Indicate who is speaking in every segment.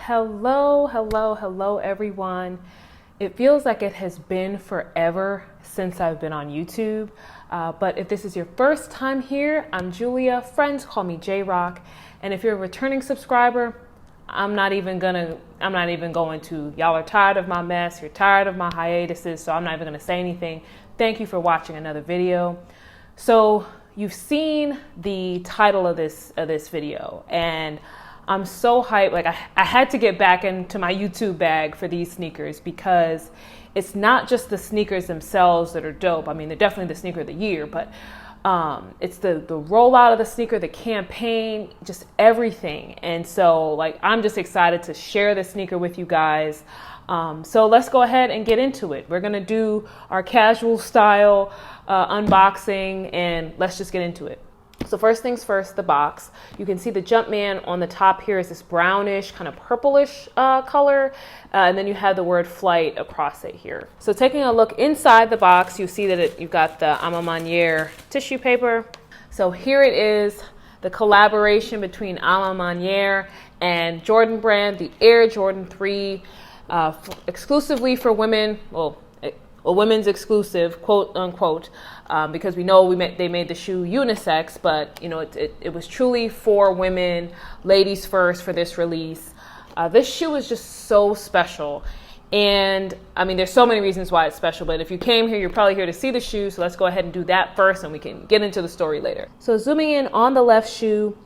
Speaker 1: Hello, everyone. It feels like it has been forever since I've been on YouTube. But if this is your first time here, I'm Julia. Friends call me J-Rock. And if you're a returning subscriber, I'm not even going to. Y'all are tired of my mess. You're tired of my hiatuses. So I'm not even going to say anything. Thank you for watching another video. So you've seen the title of this video, and I'm so hyped. Like I had to get back into my YouTube bag for these sneakers because it's not just the sneakers themselves that are dope. I mean, they're definitely the sneaker of the year, but it's the rollout of the sneaker, the campaign, just everything. And so like, I'm just excited to share this sneaker with you guys. So let's go ahead and get into it. We're going to do our casual style unboxing, and let's just get into it. So first things first, the box. You can see the Jumpman on the top here is this brownish, kind of purplish color. And then you have the word flight across it here. So taking a look inside the box, you see that you've got the Maniere tissue paper. So here it is, the collaboration between Maniere and Jordan Brand, the Air Jordan 3, exclusively for women. Well, a women's exclusive, quote unquote, because we know they made the shoe unisex, but you know it was truly for women, ladies first for this release. This shoe is just so special, and I mean there's so many reasons why it's special. But if you came here, you're probably here to see the shoe, so let's go ahead and do that first, and we can get into the story later. So zooming in on the left shoe,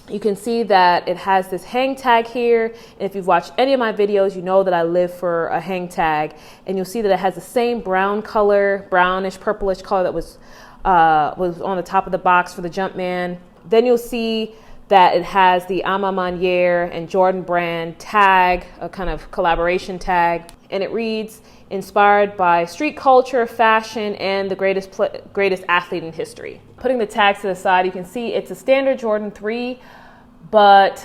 Speaker 1: you can see that it has this hang tag here. And if you've watched any of my videos, you know that I live for a hang tag. And you'll see that it has the same brown color, brownish, purplish color that was on the top of the box for the Jumpman. Then you'll see that it has the Maniere and Jordan Brand tag, a kind of collaboration tag. And it reads, inspired by street culture, fashion, and the greatest athlete in history. Putting the tags to the side, you can see it's a standard Jordan 3, but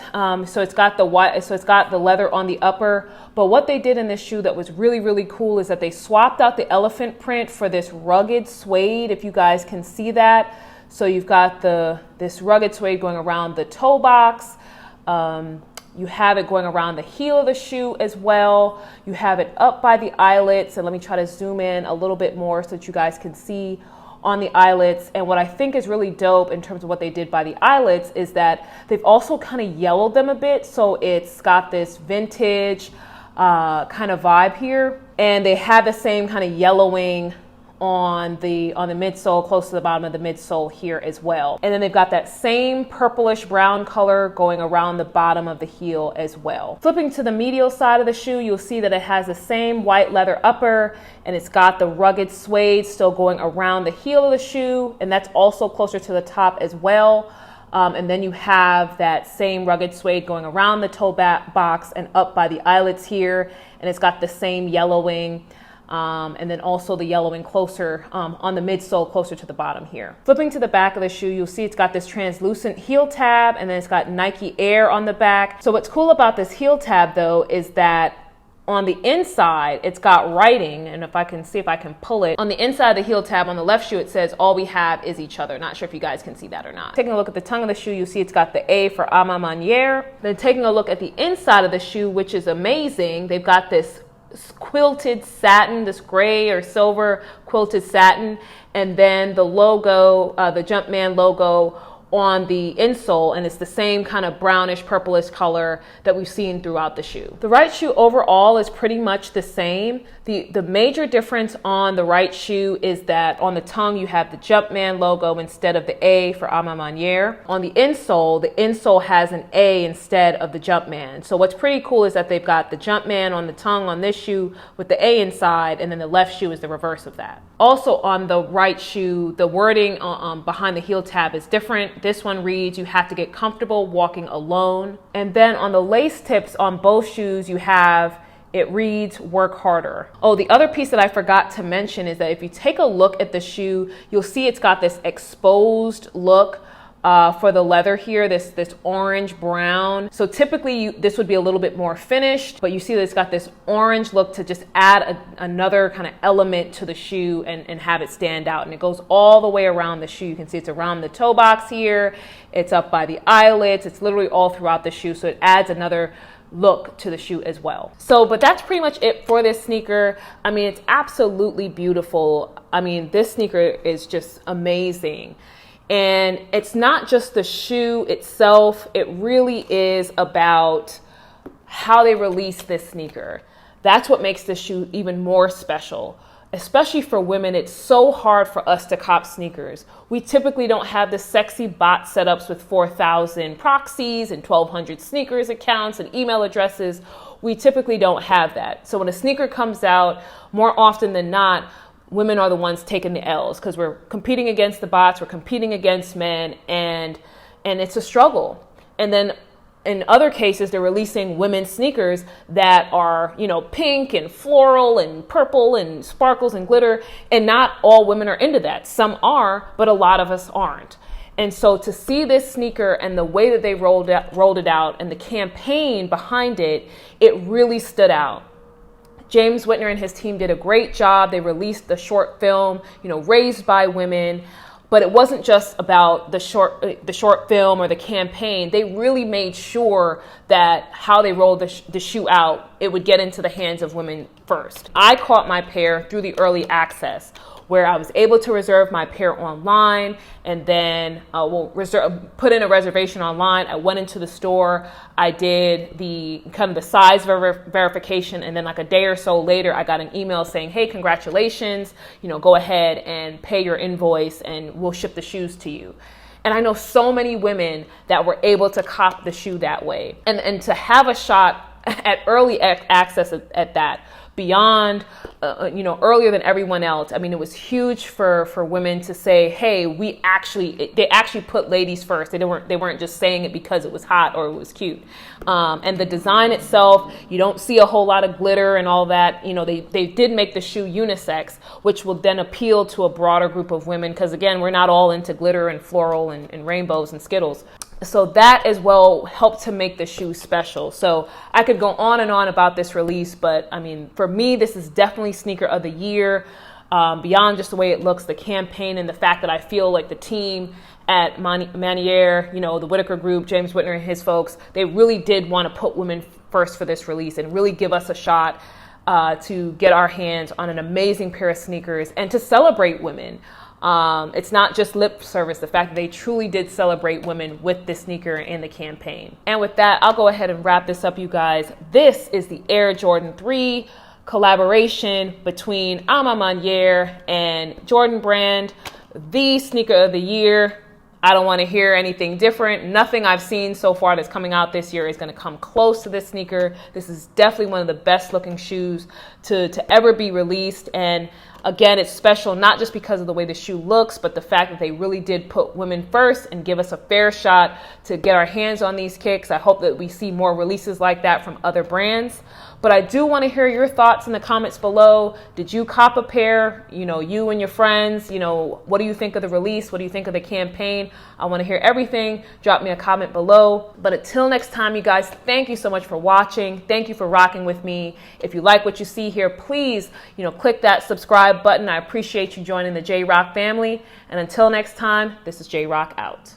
Speaker 1: so it's got the leather on the upper. But what they did in this shoe that was really, really cool is that they swapped out the elephant print for this rugged suede, if you guys can see that. So you've got this rugged suede going around the toe box. You have it going around the heel of the shoe as well. You have it up by the eyelets. And let me try to zoom in a little bit more so that you guys can see on the eyelets. And what I think is really dope in terms of what they did by the eyelets is that they've also kind of yellowed them a bit. So it's got this vintage kind of vibe here. And they have the same kind of yellowing on the midsole, close to the bottom of the midsole here as well. And then they've got that same purplish brown color going around the bottom of the heel as well. Flipping to the medial side of the shoe, you'll see that it has the same white leather upper, and it's got the rugged suede still going around the heel of the shoe, and that's also closer to the top as well. And then you have that same rugged suede going around the toe box and up by the eyelets here, and it's got the same yellowing. And then also the yellowing closer on the midsole, closer to the bottom here. Flipping to the back of the shoe, you'll see it's got this translucent heel tab, and then it's got Nike Air on the back. So what's cool about this heel tab though is that on the inside, it's got writing, and if I can see if I can pull it. On the inside of the heel tab on the left shoe, it says, all we have is each other. Not sure if you guys can see that or not. Taking a look at the tongue of the shoe, you'll see it's got the A for Maniere. Then taking a look at the inside of the shoe, which is amazing, they've got this quilted satin, this gray or silver quilted satin, and then the logo, the Jumpman logo on the insole, and it's the same kind of brownish purplish color that we've seen throughout the shoe. The right shoe overall is pretty much the same. The major difference on the right shoe is that on the tongue you have the Jumpman logo instead of the A for Maniere. On the insole has an A instead of the Jumpman. So what's pretty cool is that they've got the Jumpman on the tongue on this shoe with the A inside, and then the left shoe is the reverse of that. Also on the right shoe, the wording behind the heel tab is different. This one reads, you have to get comfortable walking alone. And then on the lace tips on both shoes, it reads, work harder. Oh, the other piece that I forgot to mention is that if you take a look at the shoe, you'll see it's got this exposed look for the leather here, this orange brown. So typically this would be a little bit more finished, but you see that it's got this orange look to just add another kind of element to the shoe and have it stand out. And it goes all the way around the shoe. You can see it's around the toe box here. It's up by the eyelets. It's literally all throughout the shoe. So it adds another look to the shoe as well. So, but that's pretty much it for this sneaker. I mean, it's absolutely beautiful. I mean, this sneaker is just amazing. And it's not just the shoe itself. It really is about how they release this sneaker. That's what makes this shoe even more special. Especially for women, it's so hard for us to cop sneakers. We typically don't have the sexy bot setups with 4,000 proxies and 1,200 sneakers accounts and email addresses. We typically don't have that. So when a sneaker comes out, more often than not, women are the ones taking the L's because we're competing against the bots, we're competing against men, and it's a struggle. And then in other cases, they're releasing women's sneakers that are, pink and floral and purple and sparkles and glitter. And not all women are into that. Some are, but a lot of us aren't. And so to see this sneaker and the way that they rolled it out and the campaign behind it, it really stood out. James Whitner and his team did a great job. They released the short film, Raised by Women. But it wasn't just about the short film or the campaign. They really made sure that how they rolled the shoe out, it would get into the hands of women first. I caught my pair through the early access, where I was able to reserve my pair online and then put in a reservation online. I went into the store. I did the size verification, and then like a day or so later, I got an email saying, "Hey, congratulations! Go ahead and pay your invoice, and we'll ship the shoes to you." And I know so many women that were able to cop the shoe that way, and to have a shot at early access at that. Beyond, earlier than everyone else. I mean, it was huge for women to say, hey, they actually put ladies first. They weren't just saying it because it was hot or it was cute. And the design itself, you don't see a whole lot of glitter and all that. They did make the shoe unisex, which will then appeal to a broader group of women. Because again, we're not all into glitter and floral and rainbows and Skittles. So that as well helped to make the shoe special. So I could go on and on about this release, but I mean, for me, this is definitely sneaker of the year. Beyond just the way it looks, the campaign, and the fact that I feel like the team at Maniere, the Whitaker Group, James Whitner and his folks, they really did want to put women first for this release and really give us a shot to get our hands on an amazing pair of sneakers and to celebrate women. It's not just lip service, the fact that they truly did celebrate women with this sneaker and the campaign. And with that, I'll go ahead and wrap this up, you guys. This is the Air Jordan 3 collaboration between Maniere and Jordan Brand, the sneaker of the year. I don't want to hear anything different. Nothing I've seen so far that's coming out this year is going to come close to this sneaker. This is definitely one of the best looking shoes to ever be released. And again, it's special not just because of the way the shoe looks, but the fact that they really did put women first and give us a fair shot to get our hands on these kicks. I hope that we see more releases like that from other brands. But I do want to hear your thoughts in the comments below. Did you cop a pair? You and your friends, what do you think of the release? What do you think of the campaign? I want to hear everything. Drop me a comment below. But until next time, you guys, thank you so much for watching. Thank you for rocking with me. If you like what you see here, please, click that subscribe button. I appreciate you joining the J Rock family. And until next time, this is J Rock out.